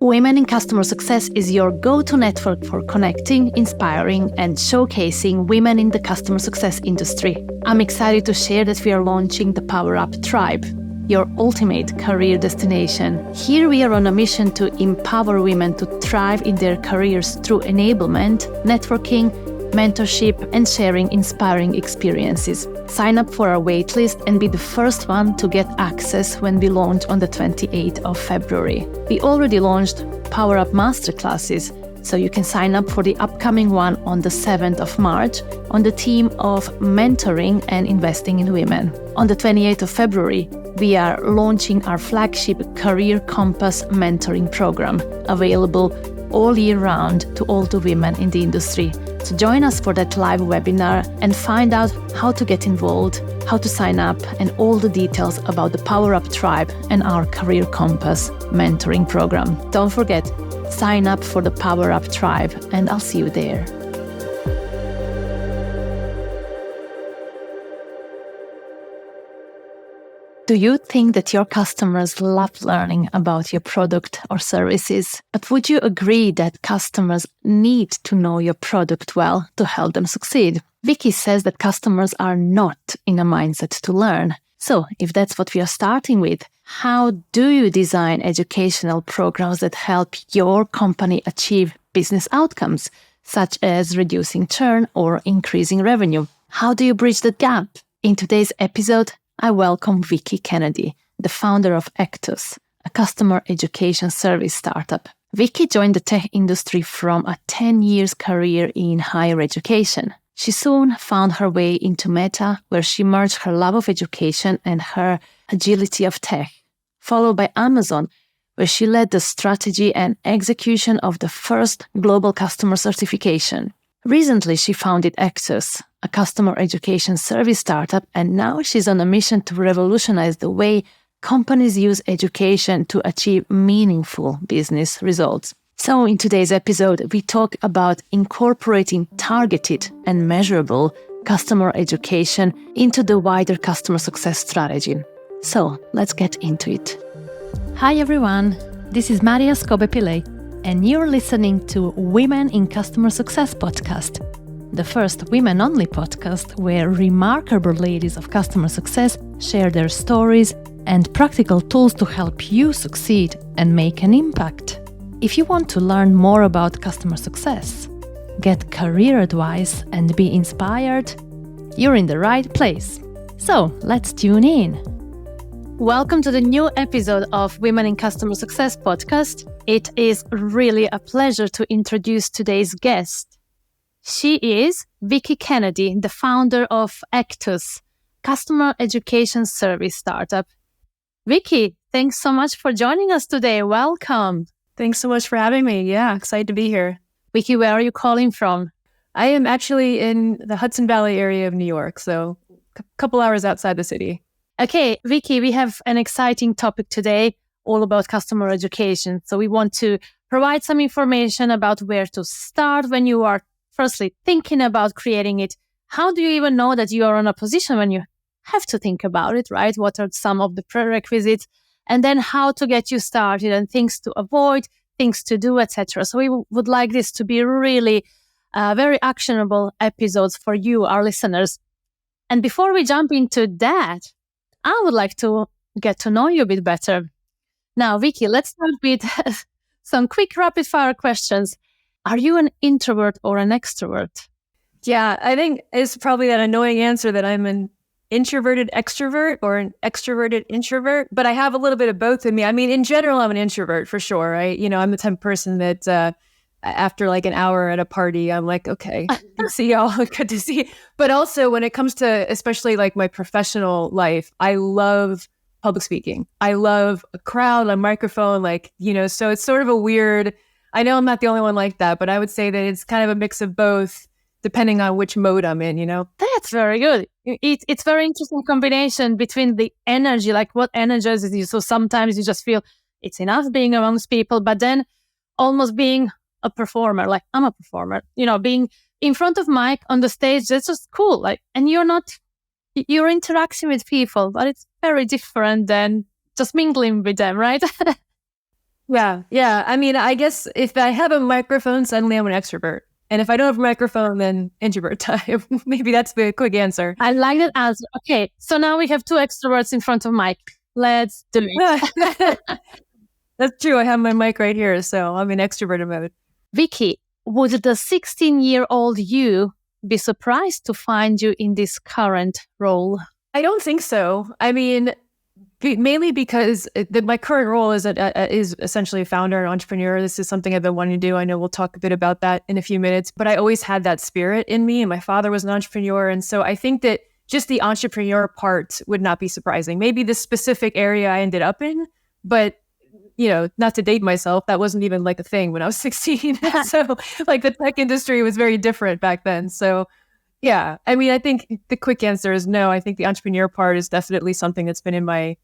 Women in Customer Success is your go-to network for connecting, inspiring, and showcasing women in the customer success industry. I'm excited to share that we are launching the Power Up Tribe, your ultimate career destination. Here we are on a mission to empower women to thrive in their careers through enablement, networking, mentorship, and sharing inspiring experiences. Sign up for our waitlist and be the first one to get access when we launch on the 28th of February. We already launched Power Up Masterclasses, so you can sign up for the upcoming one on the 7th of March on the theme of mentoring and investing in women. On the 28th of February, we are launching our flagship Career Compass mentoring program, available all year round to all the women in the industry. So join us for that live webinar and find out how to get involved, how to sign up, and all the details about the Power Up Tribe and our Career Compass mentoring program. Don't forget, sign up for the Power Up Tribe, and I'll see you there. Do you think that your customers love learning about your product or services? But would you agree that customers need to know your product well to help them succeed? Vicky says that customers are not in a mindset to learn. So if that's what we are starting with, how do you design educational programs that help your company achieve business outcomes, such as reducing churn or increasing revenue? How do you bridge that gap? In today's episode, I welcome Vicky Kennedy, the founder of Echtus, a customer education service startup. Vicky joined the tech industry from a 10 years career in higher education. She soon found her way into Meta, where she merged her love of education and her agility of tech, followed by Amazon, where she led the strategy and execution of the first global customer certification. Recently, she founded Echtus, a customer education service startup, and now she's on a mission to revolutionize the way companies use education to achieve meaningful business results. So in today's episode, we talk about incorporating targeted and measurable customer education into the wider customer success strategy. So let's get into it. Hi everyone, this is Maria Scobe-Pillay, and you're listening to Women in Customer Success podcast, the first women-only podcast where remarkable ladies of customer success share their stories and practical tools to help you succeed and make an impact. If you want to learn more about customer success, get career advice, and be inspired, you're in the right place. So let's tune in. Welcome to the new episode of Women in Customer Success podcast. It is really a pleasure to introduce today's guest. She is Vicky Kennedy, the founder of Echtus, customer education service startup. Vicky, thanks so much for joining us today. Welcome. Thanks so much for having me. Yeah, excited to be here. Vicky, where are you calling from? I am actually in the Hudson Valley area of New York, so a couple hours outside the city. Okay, Vicky, we have an exciting topic today, all about customer education. So we want to provide some information about where to start when you are firstly thinking about creating it. How do you even know that you are in a position when you have to think about it, right? What are some of the prerequisites? And then how to get you started and things to avoid, things to do, etc. So we would like this to be really very actionable episodes for you, our listeners. And before we jump into that, I would like to get to know you a bit better. Now, Vicky, let's start with some quick rapid-fire questions. Are you an introvert or an extrovert? Yeah, I think it's probably that annoying answer that I'm an introverted extrovert or an extroverted introvert, but I have a little bit of both in me. I mean, in general, I'm an introvert for sure, right? You know, I'm the type of person that after like an hour at a party, I'm like, okay, good to see y'all, good to see you. But also when it comes to especially like my professional life, I love public speaking. I love a crowd, a microphone, like, you know, so it's sort of a weird, I know I'm not the only one like that, but I would say that it's kind of a mix of both depending on which mode I'm in, you know? That's very good. It's very interesting combination between the energy, like what energizes you. So sometimes you just feel it's enough being amongst people, but then almost being a performer, like I'm a performer, you know, being in front of mic on the stage, that's just cool. Like, and you're interacting with people, but it's very different than just mingling with them, right? Yeah. Yeah. I mean, I guess if I have a microphone, suddenly I'm an extrovert. And if I don't have a microphone, then introvert time. Maybe that's the quick answer. I like that answer. Okay, so now we have two extroverts in front of Mike. Let's do it. That's true. I have my mic right here, so I'm in extroverted mode. Vicky, would the 16-year-old you be surprised to find you in this current role? I don't think so. I mean, mainly because my current role is essentially a founder and entrepreneur. This is something I've been wanting to do. I know we'll talk a bit about that in a few minutes, but I always had that spirit in me, and my father was an entrepreneur. And so I think that just the entrepreneur part would not be surprising. Maybe the specific area I ended up in, but not to date myself, that wasn't even like a thing when I was 16. So like the tech industry was very different back then. So yeah, I mean, I think the quick answer is no. I think the entrepreneur part is definitely something that's been in my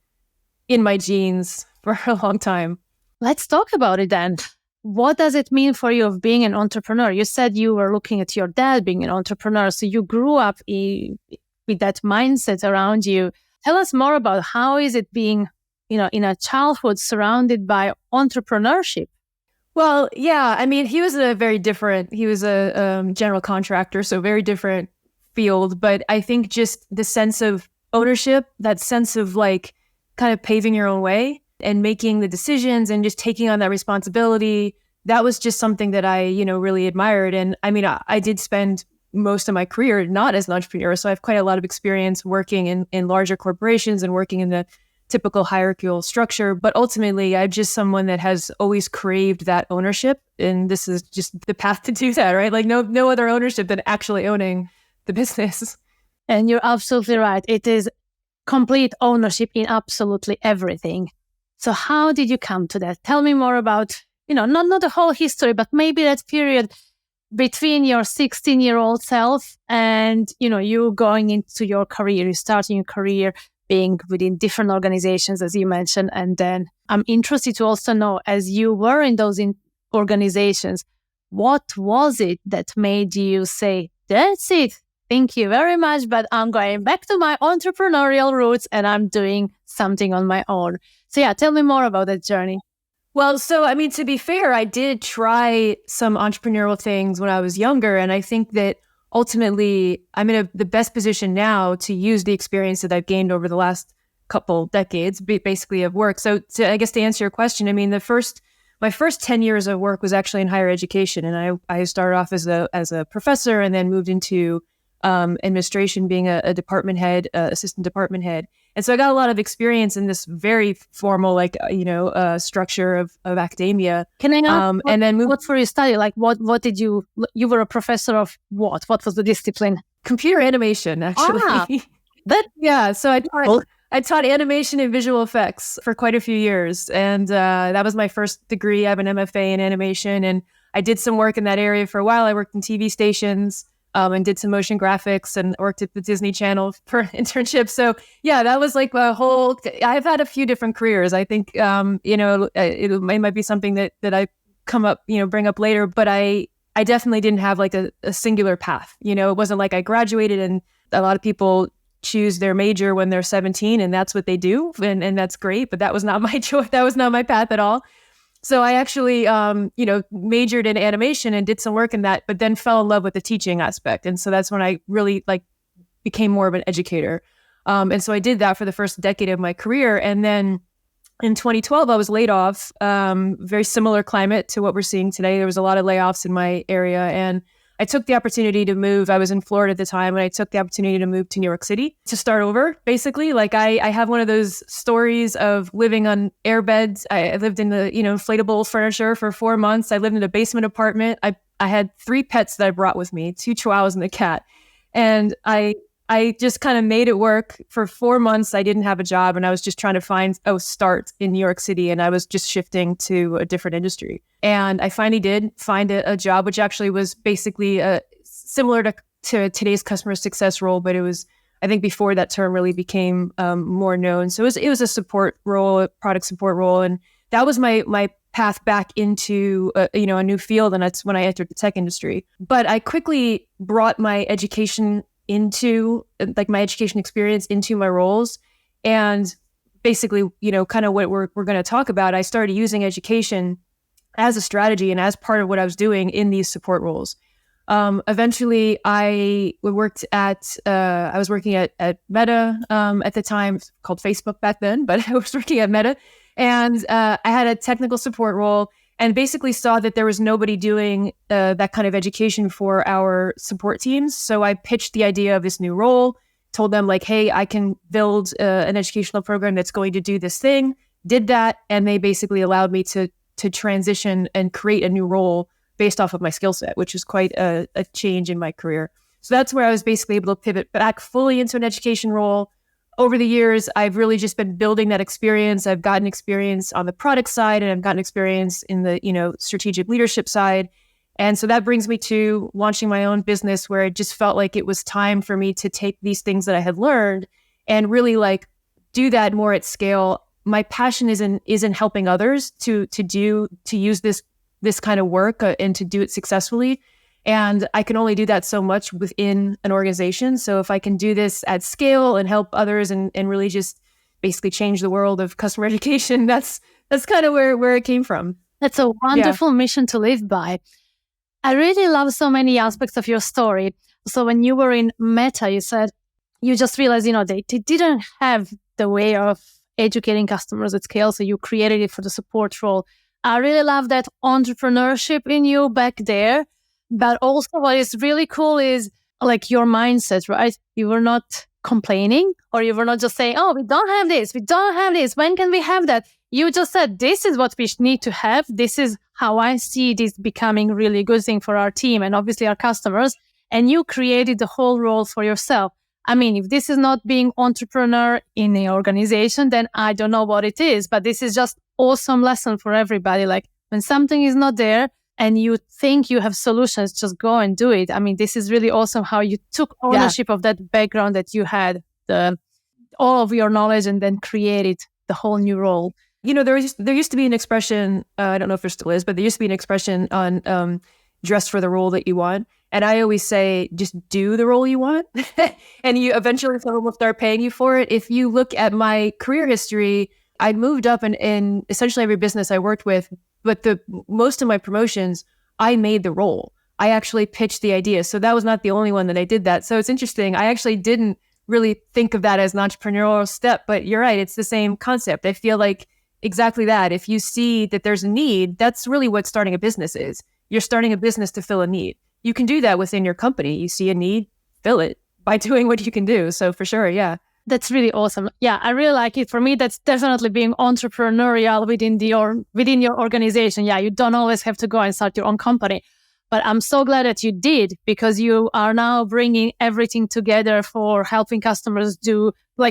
genes for a long time. Let's talk about it then. What does it mean for you of being an entrepreneur? You said you were looking at your dad being an entrepreneur, so you grew up with that mindset around you. Tell us more about how is it being, in a childhood surrounded by entrepreneurship? Well, yeah, I mean, he was a general contractor, so very different field. But I think just the sense of ownership, that sense of like kind of paving your own way and making the decisions and just taking on that responsibility, that was just something that I, really admired. And I mean, I did spend most of my career not as an entrepreneur, so I have quite a lot of experience working in larger corporations and working in the typical hierarchical structure. But ultimately, I'm just someone that has always craved that ownership. And this is just the path to do that, right? Like no other ownership than actually owning the business. And you're absolutely right. It is complete ownership in absolutely everything. So how did you come to that? Tell me more about, not the whole history, but maybe that period between your 16-year-old self and, you going into your career, you starting your career, being within different organizations, as you mentioned. And then I'm interested to also know, as you were in those organizations, what was it that made you say, that's it, thank you very much, but I'm going back to my entrepreneurial roots and I'm doing something on my own. So yeah, tell me more about that journey. Well, so, I mean, to be fair, I did try some entrepreneurial things when I was younger. And I think that ultimately, I'm in the best position now to use the experience that I've gained over the last couple decades, basically, of work. So I guess to answer your question, I mean, my first 10 years of work was actually in higher education. And I started off as a professor and then moved into administration, being a department head, assistant department head. And so I got a lot of experience in this very formal, structure of academia. Can I ask, and then what for your study? Like, what did you were a professor of what? What was the discipline? Computer animation, actually. Yeah. So I taught animation and visual effects for quite a few years. And that was my first degree. I have an MFA in animation. And I did some work in that area for a while. I worked in TV stations. And did some motion graphics and worked at the Disney Channel for internship. So yeah, that was like I've had a few different careers. I think, it might be something that I bring up later, but I definitely didn't have like a singular path. It wasn't like I graduated and a lot of people choose their major when they're 17 and that's what they do. And that's great, but that was not my choice. That was not my path at all. So I actually, majored in animation and did some work in that, but then fell in love with the teaching aspect. And so that's when I really became more of an educator. And so I did that for the first decade of my career. And then in 2012, I was laid off, very similar climate to what we're seeing today. There was a lot of layoffs in my area. And I took the opportunity to move. I was in Florida at the time, and I took the opportunity to move to New York City to start over, basically. Like I have one of those stories of living on airbeds. I lived in the, inflatable furniture for 4 months. I lived in a basement apartment. I had 3 pets that I brought with me, 2 chihuahuas and a cat. And I just kind of made it work for 4 months. I didn't have a job and I was just trying to find a start in New York City, and I was just shifting to a different industry. And I finally did find a job, which actually was basically similar to today's customer success role, but it was, I think, before that term really became more known. So it was a support role, a product support role. And that was my path back into a new field. And that's when I entered the tech industry. But I quickly brought my education experience into my roles. And basically, kind of what we're going to talk about, I started using education as a strategy and as part of what I was doing in these support roles. Eventually, I was working at Meta at the time, called Facebook back then, but I was working at Meta, and I had a technical support role, and basically saw that there was nobody doing that kind of education for our support teams. So I pitched the idea of this new role, told them like, hey, I can build an educational program that's going to do this thing, did that, and they basically allowed me to transition and create a new role based off of my skill set, which is quite a change in my career. So that's where I was basically able to pivot back fully into an education role. Over the years, I've really just been building that experience. I've gotten experience on the product side, and I've gotten experience in the, strategic leadership side. And so that brings me to launching my own business, where it just felt like it was time for me to take these things that I had learned and really like do that more at scale. My passion is in helping others to use this kind of work and to do it successfully. And I can only do that so much within an organization. So if I can do this at scale and help others and really just basically change the world of customer education, that's kind of where it came from. That's a wonderful mission to live by. I really love so many aspects of your story. So when you were in Meta, you said you just realized, they didn't have the way of educating customers at scale. So you created it for the support role. I really love that entrepreneurship in you back there. But also what is really cool is like your mindset, right? You were not complaining, or you were not just saying, oh, we don't have this. When can we have that? You just said, this is what we need to have. This is how I see this becoming a really good thing for our team and obviously our customers. And you created the whole role for yourself. I mean, if this is not being entrepreneur in an organization, then I don't know what it is. But this is just awesome lesson for everybody. Like when something is not there and you think you have solutions, just go and do it. I mean, this is really awesome how you took ownership of that background that you had, all of your knowledge, and then created the whole new role. There used to be an expression, I don't know if there still is, but there used to be an expression on dress for the role that you want. And I always say, just do the role you want. And you eventually someone will start paying you for it. If you look at my career history, I moved up in essentially every business I worked with, but most of my promotions, I made the role. I actually pitched the idea. So that was not the only one that I did that. So it's interesting. I actually didn't really think of that as an entrepreneurial step, but you're right. It's the same concept. I feel like exactly that. If you see that there's a need, that's really what starting a business is. You're starting a business to fill a need. You can do that within your company. You see a need, fill it by doing what you can do. So for sure, yeah. That's really awesome. Yeah, I really like it. For me, that's definitely being entrepreneurial within your organization. Yeah, you don't always have to go and start your own company. But I'm so glad that you did, because you are now bringing everything together for helping customers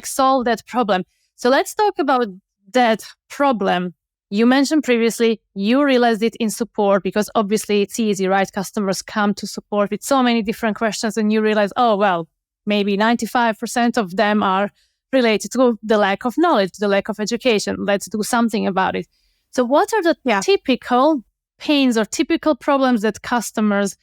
solve that problem. So let's talk about that problem. You mentioned previously, you realized it in support because obviously it's easy, right? Customers come to support with so many different questions and you realize, oh, well, maybe 95% of them are related to the lack of knowledge, the lack of education. Let's do something about it. So what are the typical pains or typical problems that customers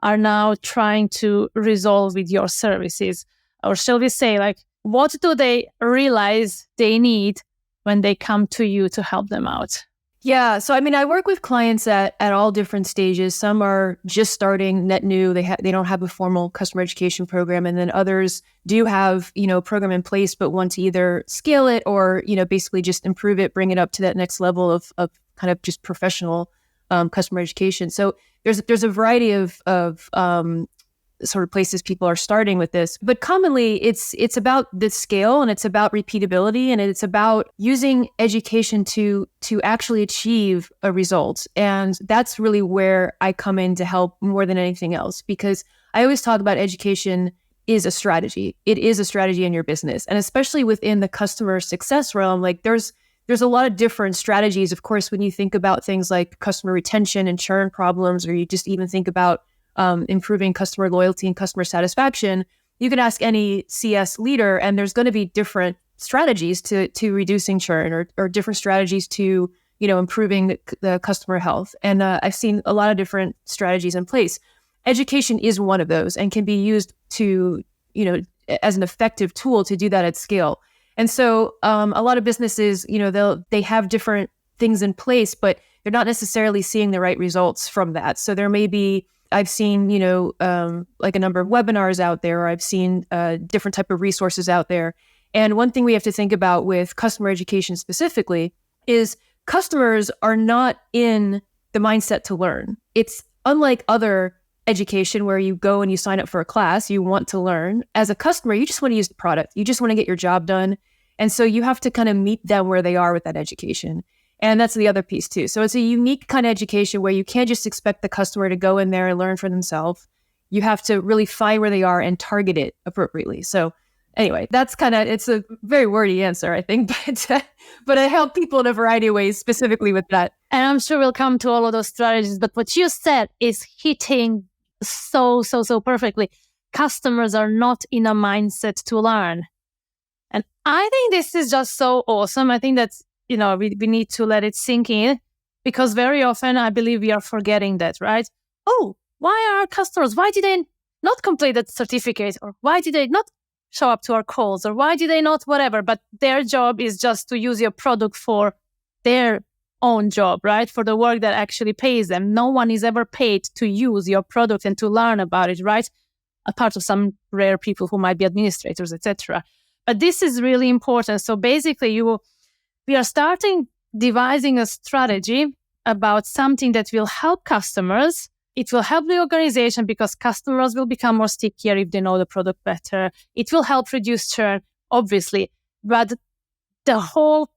are now trying to resolve with your services? Or shall we say, what do they realize they need when they come to you to help them out? Yeah. So, I work with clients at all different stages. Some are just starting, net new. They don't have a formal customer education program. And then others do have, a program in place, but want to either scale it or, basically just improve it, bring it up to that next level of kind of just professional customer education. So there's a variety of sort of places people are starting with this, but commonly it's about the scale and it's about repeatability and it's about using education to actually achieve a result. And that's really where I come in to help more than anything else, because I always talk about education is a strategy. It is a strategy in your business. And especially within the customer success realm, there's a lot of different strategies. Of course, when you think about things like customer retention and churn problems, or you just even think about improving customer loyalty and customer satisfaction, you can ask any CS leader, and there's going to be different strategies to reducing churn or different strategies to improving the customer health. And I've seen a lot of different strategies in place. Education is one of those and can be used to as an effective tool to do that at scale. And so a lot of businesses, they have different things in place, but they're not necessarily seeing the right results from that. So there may be, I've seen, like a number of webinars out there, or I've seen different type of resources out there. And one thing we have to think about with customer education specifically is customers are not in the mindset to learn. It's unlike other education where you go and you sign up for a class, you want to learn. As a customer, you just want to use the product. You just want to get your job done. And so you have to kind of meet them where they are with that education. And that's the other piece too. So it's a unique kind of education where you can't just expect the customer to go in there and learn for themselves. You have to really find where they are and target it appropriately. So anyway, that's it's a very wordy answer, I think, but I help people in a variety of ways specifically with that. And I'm sure we'll come to all of those strategies, but what you said is hitting so perfectly. Customers are not in a mindset to learn. And I think this is just so awesome. I think that's, we need to let it sink in, because very often I believe we are forgetting that, right? Oh, why are our customers, why did they not complete that certificate? Or why did they not show up to our calls? Or why did they not whatever? But their job is just to use your product for their own job, right? For the work that actually pays them. No one is ever paid to use your product and to learn about it, right? Apart of some rare people who might be administrators, etc. But this is really important. So basically, we are devising a strategy about something that will help customers. It will help the organization because customers will become more stickier if they know the product better. It will help reduce churn, obviously. But the whole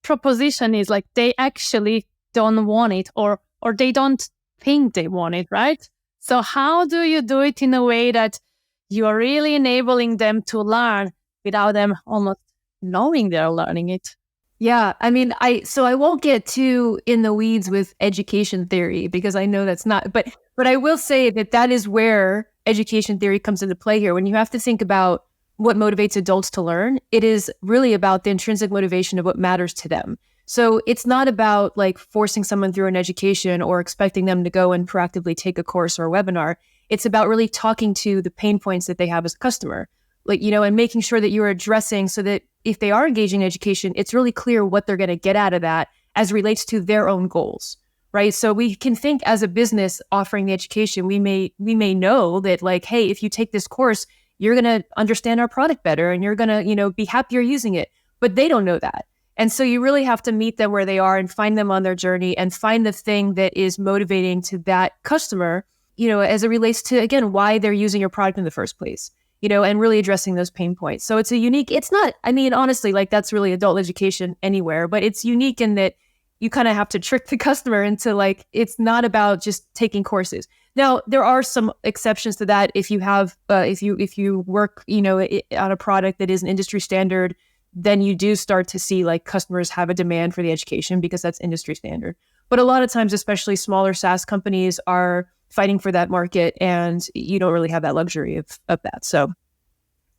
proposition is like they actually don't want it or they don't think they want it, right? So how do you do it in a way that you are really enabling them to learn without them almost knowing they're learning it? Yeah, I mean, I won't get too in the weeds with education theory because I know that's not, but I will say that is where education theory comes into play here. When you have to think about what motivates adults to learn, it is really about the intrinsic motivation of what matters to them. So it's not about like forcing someone through an education or expecting them to go and proactively take a course or a webinar. It's about really talking to the pain points that they have as a customer, like, and making sure that you're addressing so that if they are engaging in education, it's really clear what they're going to get out of that as relates to their own goals, right? So we can think as a business offering the education, we may know that like, hey, if you take this course, you're going to understand our product better and you're going to, be happier using it. But they don't know that. And so you really have to meet them where they are and find them on their journey and find the thing that is motivating to that customer, as it relates to, again, why they're using your product in the first place. And really addressing those pain points. So it's not, I mean, honestly, like that's really adult education anywhere, but it's unique in that you kind of have to trick the customer into like, it's not about just taking courses. Now, there are some exceptions to that. If you have, if you work, on a product that is an industry standard, then you do start to see like customers have a demand for the education because that's industry standard. But a lot of times, especially smaller SaaS companies are fighting for that market and you don't really have that luxury of that. So,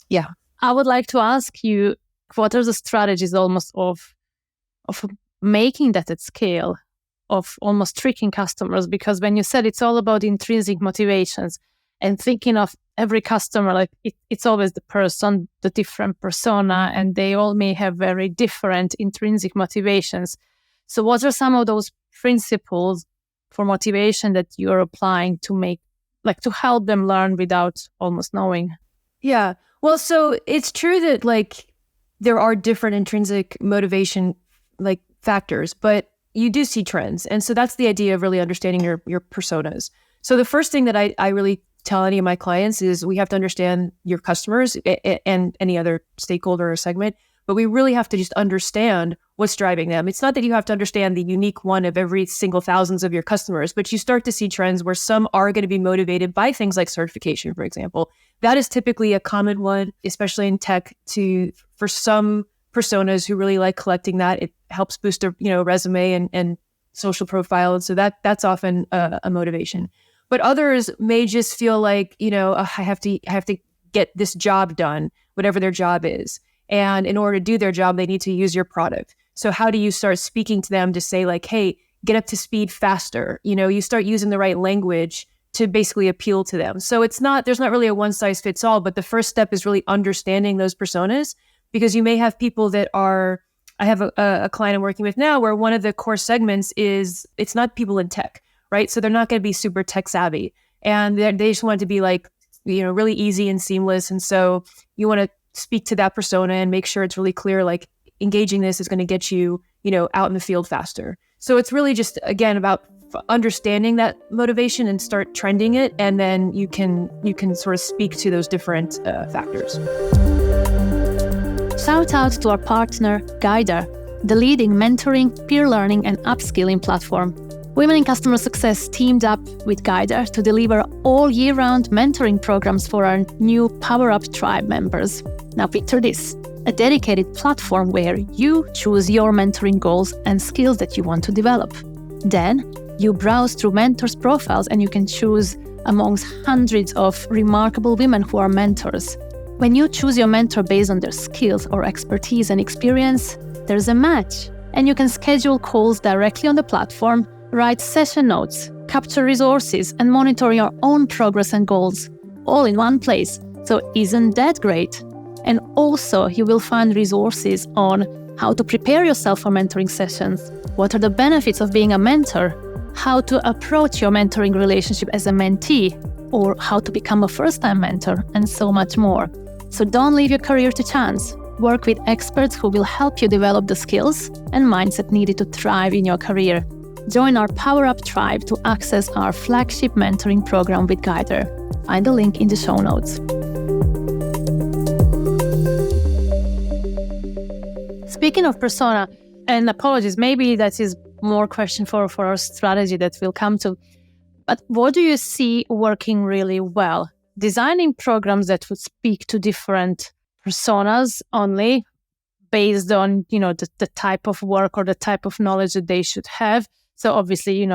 yeah. I would like to ask you, what are the strategies almost of making that at scale, of almost tricking customers? Because when you said it's all about intrinsic motivations and thinking of every customer, like it's always the person, the different persona, and they all may have very different intrinsic motivations. So what are some of those principles for motivation that you're applying to help them learn without almost knowing? Yeah. Well, so it's true that like there are different intrinsic motivation like factors, but you do see trends. And so that's the idea of really understanding your personas. So the first thing that I really tell any of my clients is we have to understand your customers and any other stakeholder or segment, but we really have to just understand what's driving them. It's not that you have to understand the unique one of every single thousands of your customers, but you start to see trends where some are going to be motivated by things like certification, for example. That is typically a common one, especially in tech, for some personas who really like collecting that. It helps boost their resume and social profile. And so that's often a motivation. But others may just feel like, I have to get this job done, whatever their job is. And in order to do their job, they need to use your product. So how do you start speaking to them to say like, hey, get up to speed faster? You start using the right language to basically appeal to them. So there's not really a one size fits all, but the first step is really understanding those personas. because you may have people that are, I have a client I'm working with now where one of the core segments is, it's not people in tech, right? So they're not going to be super tech savvy, and they just want it to be like, really easy and seamless. And so you want to speak to that persona and make sure it's really clear, like engaging this is going to get you, out in the field faster. So it's really just, again, about understanding that motivation and start trending it. And then you can sort of speak to those different factors. Shout out to our partner, Guider, the leading mentoring, peer learning, and upskilling platform. Women in Customer Success teamed up with Guider to deliver all year-round mentoring programs for our new Power Up Tribe members. Now picture this, a dedicated platform where you choose your mentoring goals and skills that you want to develop. Then you browse through mentors' profiles and you can choose amongst hundreds of remarkable women who are mentors. When you choose your mentor based on their skills or expertise and experience, there's a match. And you can schedule calls directly on the platform, write session notes, capture resources, and monitor your own progress and goals, all in one place. So isn't that great? And also, you will find resources on how to prepare yourself for mentoring sessions, what are the benefits of being a mentor, how to approach your mentoring relationship as a mentee, or how to become a first-time mentor, and so much more. So don't leave your career to chance. Work with experts who will help you develop the skills and mindset needed to thrive in your career. Join our Power Up Tribe to access our flagship mentoring program with Guider. Find the link in the show notes. Speaking of persona, and apologies, maybe that is more question for our strategy that we'll come to, but what do you see working really well? Designing programs that would speak to different personas only based on, the type of work or the type of knowledge that they should have. So obviously,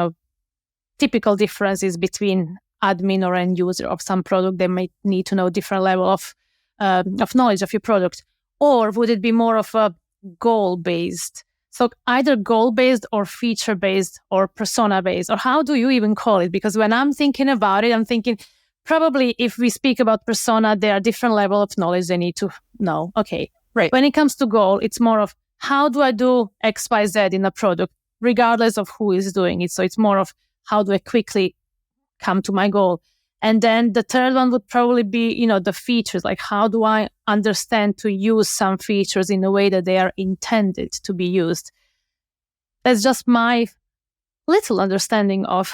typical differences between admin or end user of some product, they might need to know different level of knowledge of your product. Or would it be more of a goal-based? So either goal-based or feature-based or persona-based, or how do you even call it? Because when I'm thinking about it, I'm thinking probably if we speak about persona, there are different level of knowledge they need to know. Okay, right. When it comes to goal, it's more of how do I do X, Y, Z in a product, regardless of who is doing it. So it's more of how do I quickly come to my goal? And then the third one would probably be, the features, like how do I understand to use some features in a way that they are intended to be used? That's just my little understanding of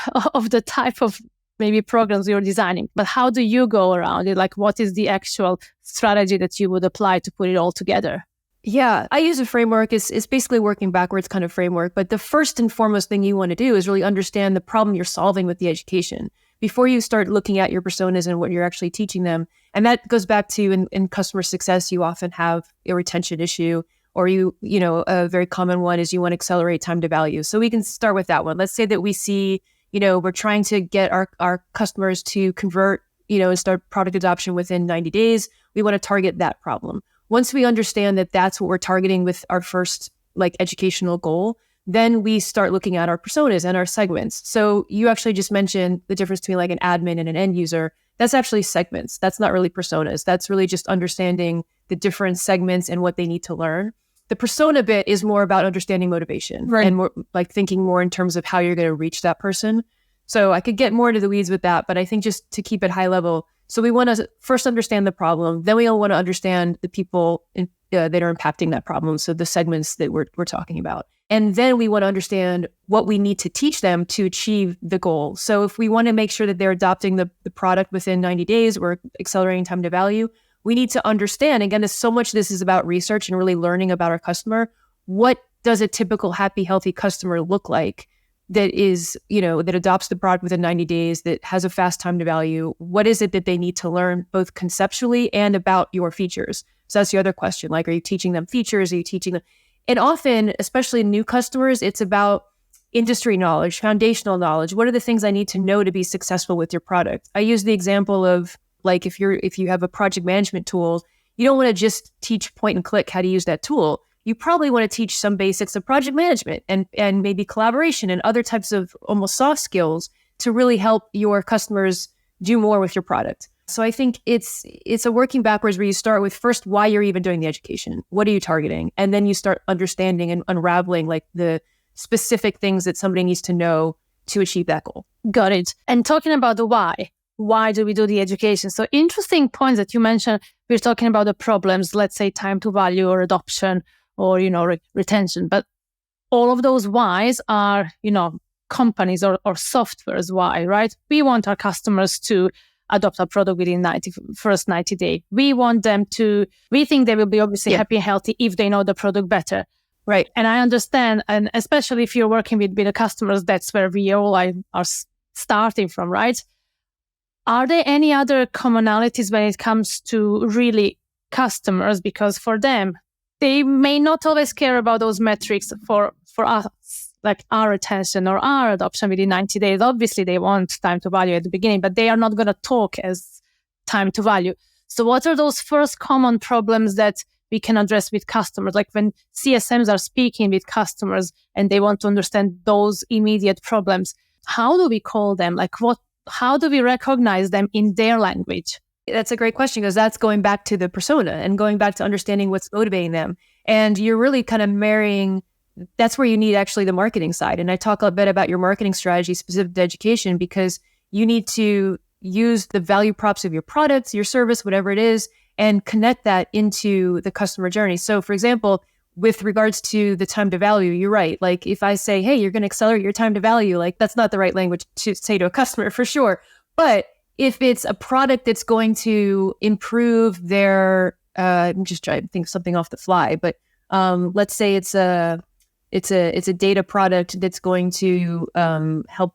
the type of maybe programs you're designing. But how do you go around it? Like, what is the actual strategy that you would apply to put it all together? Yeah, I use a framework. It's basically working backwards kind of framework. But the first and foremost thing you want to do is really understand the problem you're solving with the education before you start looking at your personas and what you're actually teaching them. And that goes back to in customer success, you often have a retention issue, or a very common one is you want to accelerate time to value. So we can start with that one. Let's say that we see, we're trying to get our customers to convert, and start product adoption within 90 days. We want to target that problem. Once we understand that that's what we're targeting with our first educational goal, then we start looking at our personas and our segments. So you actually just mentioned the difference between an admin and an end user. That's actually segments. That's not really personas. That's really just understanding the different segments and what they need to learn. The persona bit is more about understanding motivation, right, and more thinking more in terms of how you're going to reach that person. So I could get more into the weeds with that, but I think just to keep it high level. So we want to first understand the problem. Then we all want to understand the people that are impacting that problem. So the segments that we're talking about. And then we want to understand what we need to teach them to achieve the goal. So if we want to make sure that they're adopting the product within 90 days or accelerating time to value, we need to understand, again, so much of this is about research and really learning about our customer. What does a typical happy, healthy customer look like that is, that adopts the product within 90 days, that has a fast time to value? What is it that they need to learn both conceptually and about your features? So that's the other question. Are you teaching them features? Are you teaching them? And often, especially new customers, it's about industry knowledge, foundational knowledge. What are the things I need to know to be successful with your product? I use the example of if you have a project management tool, you don't want to just teach point and click how to use that tool. You probably want to teach some basics of project management and maybe collaboration and other types of almost soft skills to really help your customers do more with your product. So I think it's a working backwards where you start with first why you're even doing the education. What are you targeting? And then you start understanding and unraveling like the specific things that somebody needs to know to achieve that goal. Got it. And talking about the why do we do the education? So interesting points that you mentioned. We're talking about the problems, let's say time to value or adoption or, retention. But all of those whys are, companies or software's why, right? We want our customers to adopt our product within first 90 days. We think they will be obviously happy and healthy if they know the product better. Right. And I understand, and especially if you're working with the customers, that's where we all are starting from, right? Are there any other commonalities when it comes to really customers? Because for them, they may not always care about those metrics for us, like our attention or our adoption within 90 days. Obviously, they want time to value at the beginning, but they are not going to talk as time to value. So what are those first common problems that we can address with customers? Like when CSMs are speaking with customers and they want to understand those immediate problems, how do we call them? How do we recognize them in their language? That's a great question because that's going back to the persona and going back to understanding what's motivating them. And you're really kind of marrying, that's where you need actually the marketing side. And I talk a bit about your marketing strategy specific to education because you need to use the value props of your products, your service, whatever it is, and connect that into the customer journey. So for example, with regards to the time to value, you're right. Like if I say, hey, you're going to accelerate your time to value, like that's not the right language to say to a customer for sure. But if it's a product that's going to improve their, I'm just trying to think of something off the fly, but let's say it's a data product that's going to help,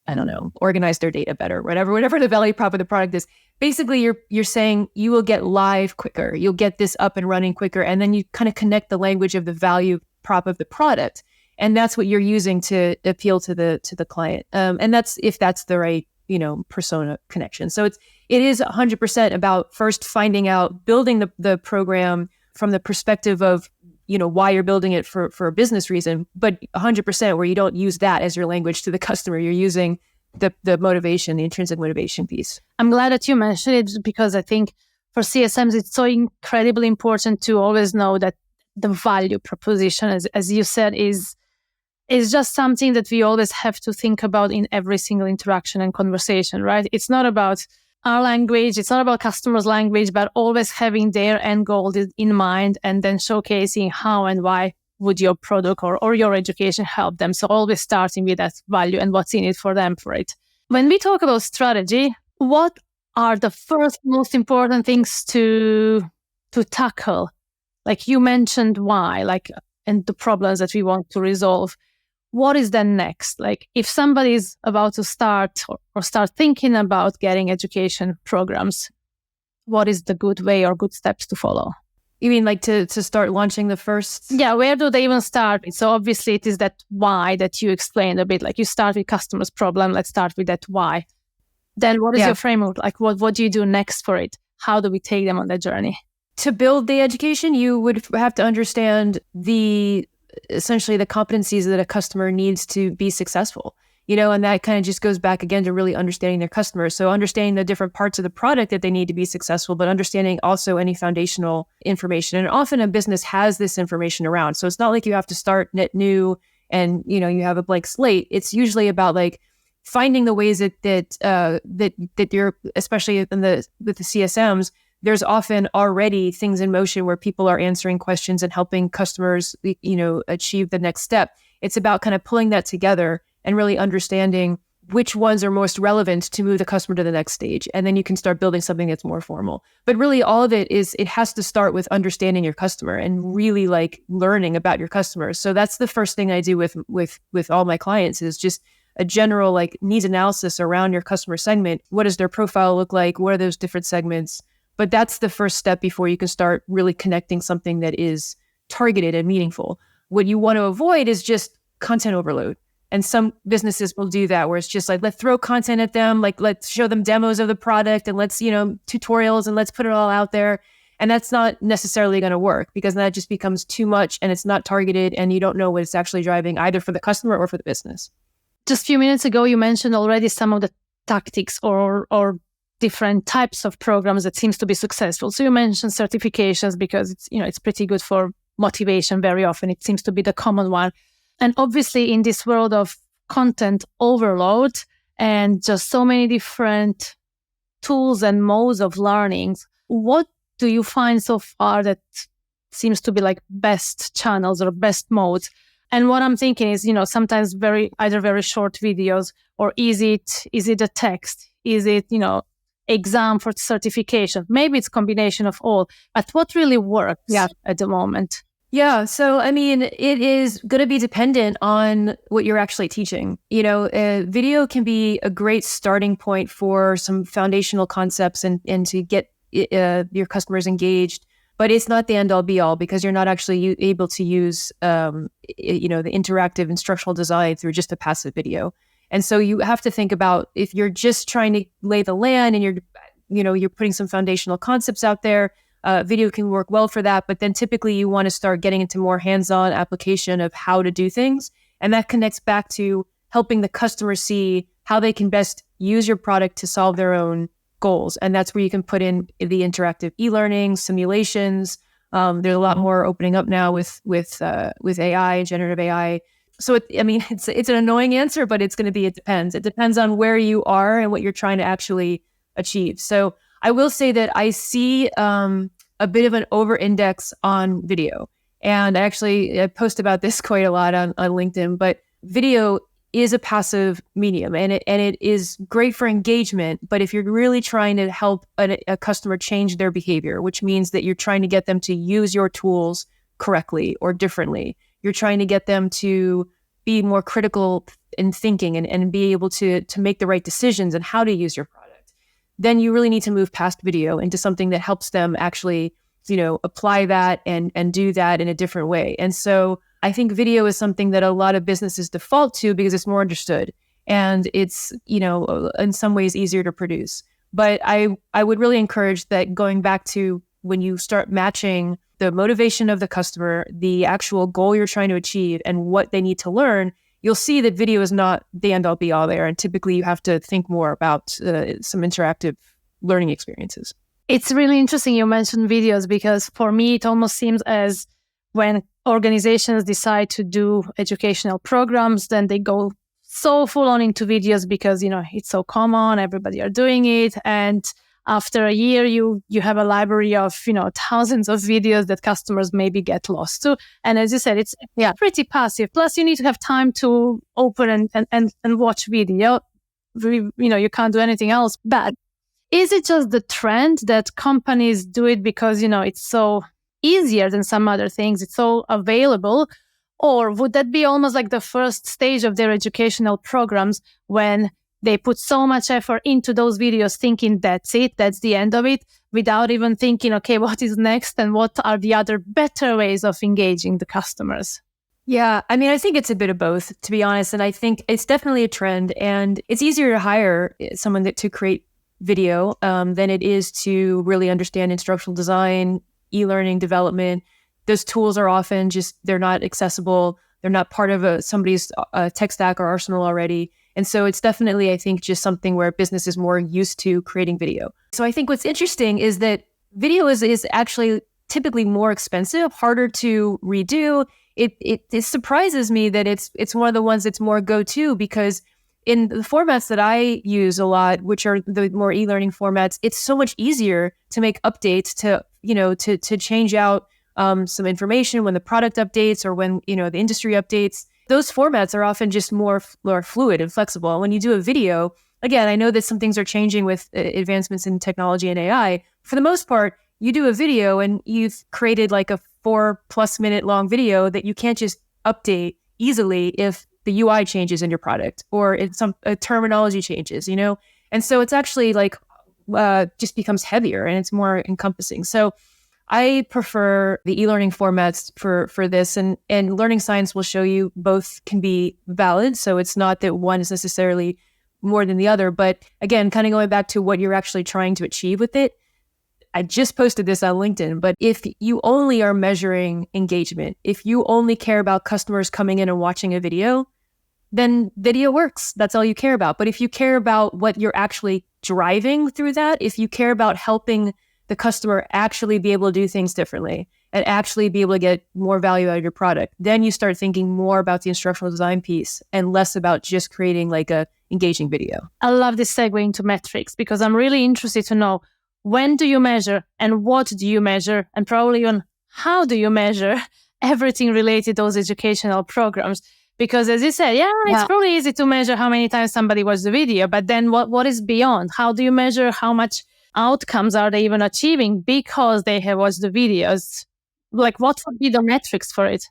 I don't know, organize their data better, whatever the value prop of the product is. Basically, you're saying you will get live quicker, you'll get this up and running quicker, and then you kind of connect the language of the value prop of the product, and that's what you're using to appeal to the client. And that's if that's the right persona connection. So it is 100% about first finding out, building the program from the perspective of why you're building it for a business reason, but 100% where you don't use that as your language to the customer. You're using the motivation, the intrinsic motivation piece. I'm glad that you mentioned it because I think for CSMs, it's so incredibly important to always know that the value proposition, as you said, is just something that we always have to think about in every single interaction and conversation, right? It's not about our language, it's not about customers' language, but always having their end goal in mind and then showcasing how and why would your product or your education help them. So always starting with that value and what's in it for them for it. When we talk about strategy, what are the first most important things to tackle? Like you mentioned why, and the problems that we want to resolve. What is then next? Like if somebody is about to start or start thinking about getting education programs, what is the good way or good steps to follow? You mean like to start launching the first? Yeah, where do they even start? So obviously it is that why that you explained a bit. Like you start with customer's problem. Let's start with that why. Then what is your framework? Like what do you do next for it? How do we take them on that journey? To build the education, you would have to understand essentially the competencies that a customer needs to be successful, and that kind of just goes back again to really understanding their customers. So understanding the different parts of the product that they need to be successful, but understanding also any foundational information. And often a business has this information around. So it's not like you have to start net new and, you have a blank slate. It's usually about like finding the ways that you're, especially with the CSMs, there's often already things in motion where people are answering questions and helping customers, achieve the next step. It's about kind of pulling that together and really understanding which ones are most relevant to move the customer to the next stage. And then you can start building something that's more formal. But really all of it has to start with understanding your customer and really like learning about your customers. So that's the first thing I do with all my clients is just a general like needs analysis around your customer segment. What does their profile look like? What are those different segments? But that's the first step before you can start really connecting something that is targeted and meaningful. What you want to avoid is just content overload. And some businesses will do that where it's just like, let's throw content at them. Like, let's show them demos of the product and let's, tutorials and let's put it all out there. And that's not necessarily going to work because that just becomes too much and it's not targeted and you don't know what it's actually driving either for the customer or for the business. Just a few minutes ago, you mentioned already some of the tactics or different types of programs that seems to be successful. So you mentioned certifications because it's pretty good for motivation very often. It seems to be the common one. And obviously in this world of content overload and just so many different tools and modes of learning, what do you find so far that seems to be like best channels or best modes? And what I'm thinking is, sometimes either very short videos, or is it a text? Is it, exam for certification? Maybe it's a combination of all, but what really works at the moment? Yeah. So, I mean, it is going to be dependent on what you're actually teaching. Video can be a great starting point for some foundational concepts and to get your customers engaged. But it's not the end all be all, because you're not actually able to use, the interactive instructional design through just a passive video. And so you have to think about, if you're just trying to lay the land and you're putting some foundational concepts out there, video can work well for that. But then typically you want to start getting into more hands-on application of how to do things. And that connects back to helping the customer see how they can best use your product to solve their own goals. And that's where you can put in the interactive e-learning, simulations. There's a lot more opening up now with AI, generative AI. So it's an annoying answer, but it's going to be, it depends. It depends on where you are and what you're trying to actually achieve. So I will say that I see a bit of an over-index on video. And I post about this quite a lot on LinkedIn, but video is a passive medium, and it is great for engagement. But if you're really trying to help a customer change their behavior, which means that you're trying to get them to use your tools correctly or differently, you're trying to get them to be more critical in thinking and be able to make the right decisions and how to use your product, then you really need to move past video into something that helps them actually, apply that and do that in a different way. And so I think video is something that a lot of businesses default to because it's more understood and it's, in some ways easier to produce. But I would really encourage that, going back to when you start matching the motivation of the customer, the actual goal you're trying to achieve, and what they need to learn, you'll see that video is not the end all be all there. And typically you have to think more about some interactive learning experiences. It's really interesting you mentioned videos, because for me, it almost seems as when organizations decide to do educational programs, then they go so full on into videos because, it's so common, everybody are doing it. And after a year, you have a library of, thousands of videos that customers maybe get lost to. And as you said, it's pretty passive. Plus, you need to have time to open and watch video. You can't do anything else. But is it just the trend that companies do it because, it's so easier than some other things, it's so available? Or would that be almost like the first stage of their educational programs, when they put so much effort into those videos thinking that's it, that's the end of it, without even thinking, okay, what is next and what are the other better ways of engaging the customers? Yeah, I think it's a bit of both, to be honest. And I think it's definitely a trend, and it's easier to hire someone to create video than it is to really understand instructional design, e-learning development. Those tools are often they're not accessible. They're not part of somebody's tech stack or arsenal already. And so it's definitely, I think, just something where business is more used to creating video. So I think what's interesting is that video is actually typically more expensive, harder to redo. It surprises me that it's one of the ones that's more go-to, because in the formats that I use a lot, which are the more e-learning formats, it's so much easier to make updates, to change out some information when the product updates or when, the industry updates. Those formats are often just more fluid and flexible. When you do a video, again, I know that some things are changing with advancements in technology and AI. For the most part, you do a video and you've created like a 4+ minute long video that you can't just update easily if the UI changes in your product or if some terminology changes, And so it's actually like just becomes heavier and it's more encompassing. So I prefer the e-learning formats for this, and Learning Science will show you both can be valid. So it's not that one is necessarily more than the other, but again, kind of going back to what you're actually trying to achieve with it. I just posted this on LinkedIn, but if you only are measuring engagement, if you only care about customers coming in and watching a video, then video works. That's all you care about. But if you care about what you're actually driving through that, if you care about helping the customer actually be able to do things differently and actually be able to get more value out of your product, then you start thinking more about the instructional design piece and less about just creating like a engaging video. I love this segue into metrics because I'm really interested to know, when do you measure and what do you measure, and probably even how do you measure everything related to those educational programs? Because as you said, it's probably easy to measure how many times somebody watched the video, but then what is beyond? How do you measure how much outcomes are they even achieving because they have watched the videos? Like, what would be the metrics for it?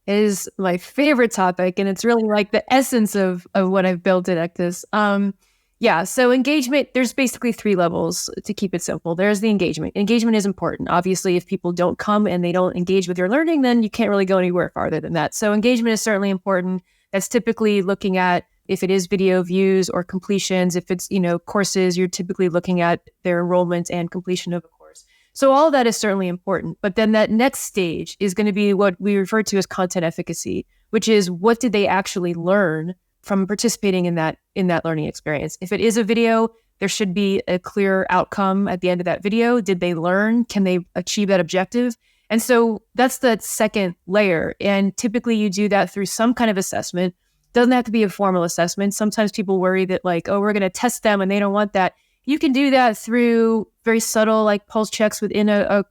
It is my favorite topic, and it's really like the essence of what I've built at Echtus. So engagement, there's basically 3 levels to keep it simple. There's the engagement. Engagement is important. Obviously, if people don't come and they don't engage with your learning, then you can't really go anywhere farther than that. So engagement is certainly important. That's typically looking at if it is video views or completions. If it's, courses, you're typically looking at their enrollment and completion of a course. So all that is certainly important. But then that next stage is going to be what we refer to as content efficacy, which is what did they actually learn from participating in that learning experience. If it is a video, there should be a clear outcome at the end of that video. Did they learn? Can they achieve that objective? And so that's the second layer. And typically you do that through some kind of assessment. Doesn't have to be a formal assessment. Sometimes people worry that like, we're going to test them and they don't want that. You can do that through very subtle like pulse checks within a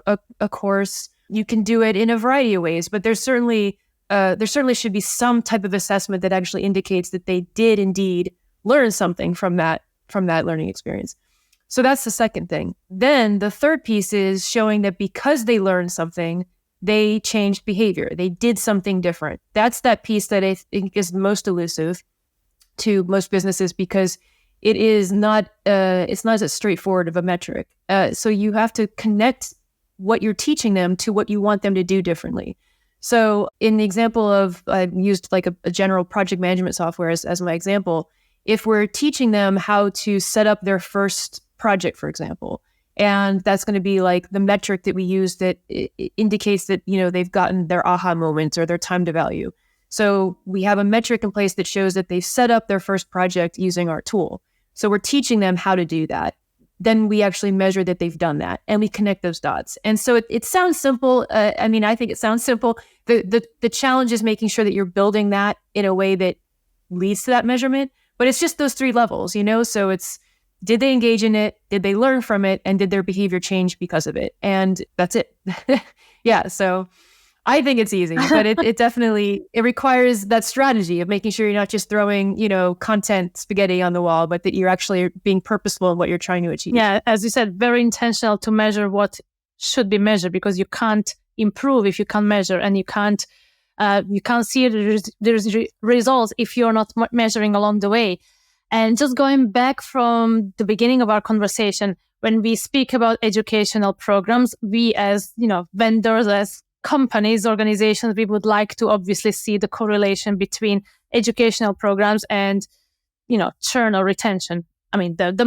course. You can do it in a variety of ways, but there certainly should be some type of assessment that actually indicates that they did indeed learn something from that learning experience. So that's the second thing. Then the third piece is showing that because they learned something, they changed behavior. They did something different. That's that piece that I think is most elusive to most businesses because it is not it's not as straightforward of a metric. So you have to connect what you're teaching them to what you want them to do differently. So in the example of, I used like a general project management software as my example. If we're teaching them how to set up their first project, for example, and that's going to be like the metric that we use that indicates that, they've gotten their aha moment or their time to value. So we have a metric in place that shows that they've set up their first project using our tool. So we're teaching them how to do that. Then we actually measure that they've done that and we connect those dots. And so it sounds simple. I think it sounds simple. The challenge is making sure that you're building that in a way that leads to that measurement. But it's just those 3 levels, So it's, did they engage in it? Did they learn from it? And did their behavior change because of it? And that's it. So I think it's easy, but it definitely, it requires that strategy of making sure you're not just throwing, content spaghetti on the wall, but that you're actually being purposeful in what you're trying to achieve. Yeah, as you said, very intentional to measure what should be measured because you can't improve if you can't measure, and you can't see the results if you're not measuring along the way. And just going back from the beginning of our conversation, when we speak about educational programs, we as vendors, as companies, organizations, we would like to obviously see the correlation between educational programs and, churn or retention. I mean, the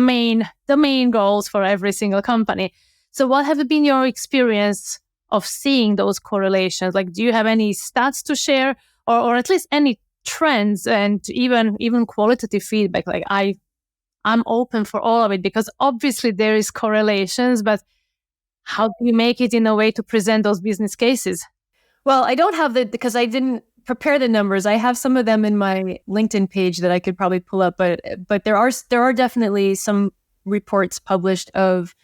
main goals for every single company. So what have been your experience of seeing those correlations? Like, do you have any stats to share or at least any trends and even qualitative feedback? Like I'm open for all of it because obviously there is correlations, but how do you make it in a way to present those business cases? Well, I don't have because I didn't prepare the numbers. I have some of them in my LinkedIn page that I could probably pull up, but there are definitely some reports published of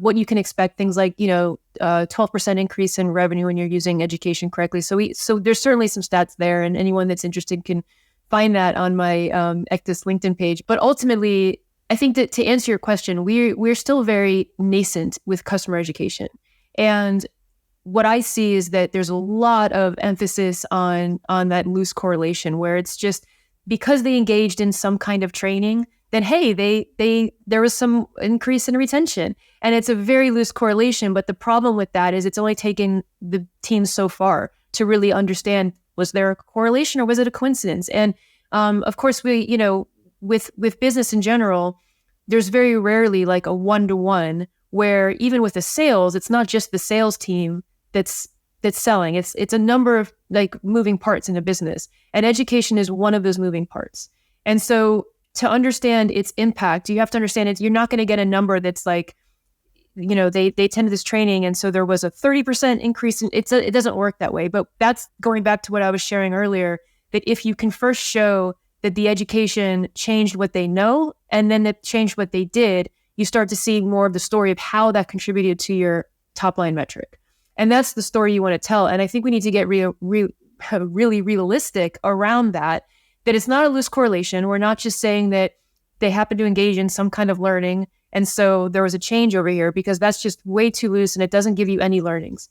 what you can expect. Things like 12% increase in revenue when you're using education correctly. So there's certainly some stats there, and anyone that's interested can find that on my Echtus LinkedIn page. But ultimately, I think that to answer your question, we're still very nascent with customer education. And what I see is that there's a lot of emphasis on that loose correlation where it's just because they engaged in some kind of training, then hey, there was some increase in retention. And it's a very loose correlation. But the problem with that is it's only taken the team so far to really understand, was there a correlation or was it a coincidence? And of course, with business in general, there's very rarely like a one-to-one where even with the sales, it's not just the sales team that's that's selling. It's a number of like moving parts in a business, and education is one of those moving parts. And so to understand its impact, you have to understand it. You're not going to get a number that's like, they attended this training, and so there was a 30% increase. It doesn't work that way. But that's going back to what I was sharing earlier, that if you can first show that the education changed what they know, and then it changed what they did, you start to see more of the story of how that contributed to your top line metric. And that's the story you want to tell. And I think we need to get really realistic around that it's not a loose correlation. We're not just saying that they happen to engage in some kind of learning, and so there was a change over here, because that's just way too loose and it doesn't give you any learnings.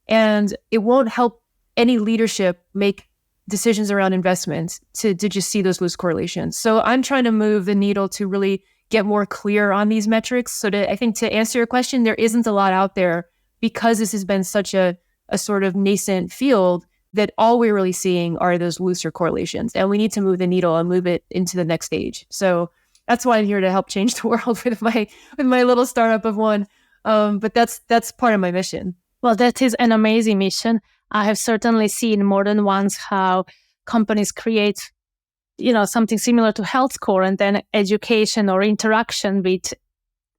And it won't help any leadership make decisions around investments to just see those loose correlations. So I'm trying to move the needle to really get more clear on these metrics. So I think to answer your question, there isn't a lot out there, because this has been such a sort of nascent field, that all we're really seeing are those looser correlations. And we need to move the needle and move it into the next stage. So that's why I'm here to help change the world with my little startup of one. But that's part of my mission. Well, that is an amazing mission. I have certainly seen more than once how companies create, something similar to health score, and then education or interaction with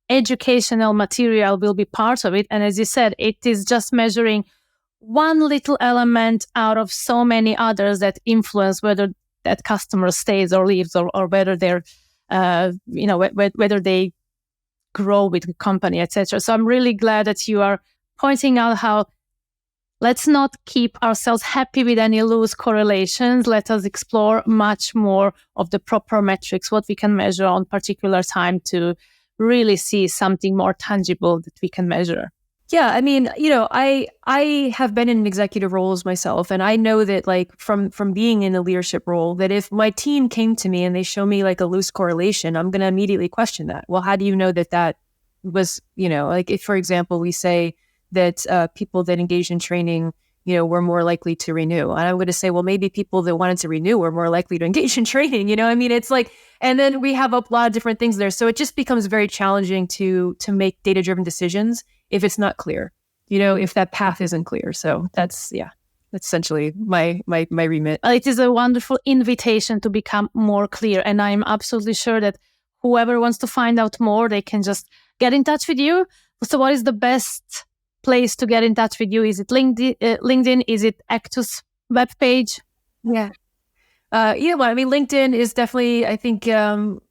educational material will be part of it. And as you said, it is just measuring one little element out of so many others that influence whether that customer stays or leaves, or whether they're, whether they grow with the company, etc. So I'm really glad that you are pointing out how let's not keep ourselves happy with any loose correlations. Let us explore much more of the proper metrics, what we can measure on particular time to really see something more tangible that we can measure. Yeah, I mean, I have been in executive roles myself, and I know that like from being in a leadership role, that if my team came to me and they show me like a loose correlation, I'm going to immediately question that. Well, how do you know that was, like if, for example, we say that people that engage in training, were more likely to renew. And I'm going to say, well, maybe people that wanted to renew were more likely to engage in training. I mean, it's like, and then we have a lot of different things there. So it just becomes very challenging to make data-driven decisions if it's not clear, if that path isn't clear. So that's essentially my remit. It is a wonderful invitation to become more clear. And I'm absolutely sure that whoever wants to find out more, they can just get in touch with you. So what is the best place to get in touch with you? Is it LinkedIn? Is it Echtus webpage? Yeah. Well, I mean, LinkedIn is definitely, I think, I'm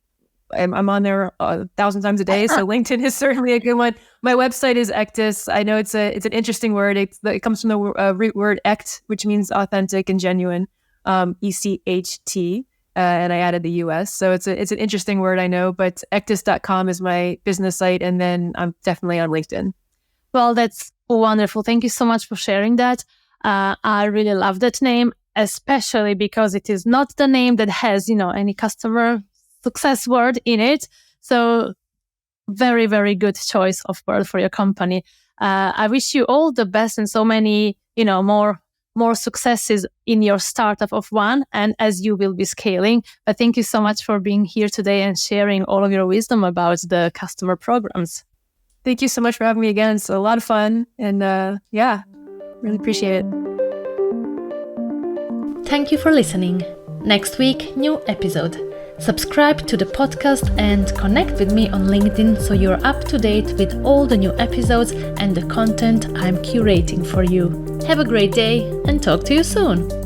on there 1,000 times a day. So LinkedIn is certainly a good one. My website is Echtus. I know it's an interesting word. It comes from the root word ect, which means authentic and genuine, ECHT. And I added the US. So it's an interesting word, I know, but echtus.com is my business site. And then I'm definitely on LinkedIn. Well, that's wonderful. Thank you so much for sharing that. I really love that name, especially because it is not the name that has, any customer success word in it. So very, very good choice of word for your company. I wish you all the best and so many, more successes in your startup of one, and as you will be scaling. But thank you so much for being here today and sharing all of your wisdom about the customer programs. Thank you so much for having me again. It's a lot of fun, and really appreciate it. Thank you for listening. Next week, new episode. Subscribe to the podcast and connect with me on LinkedIn so you're up to date with all the new episodes and the content I'm curating for you. Have a great day and talk to you soon.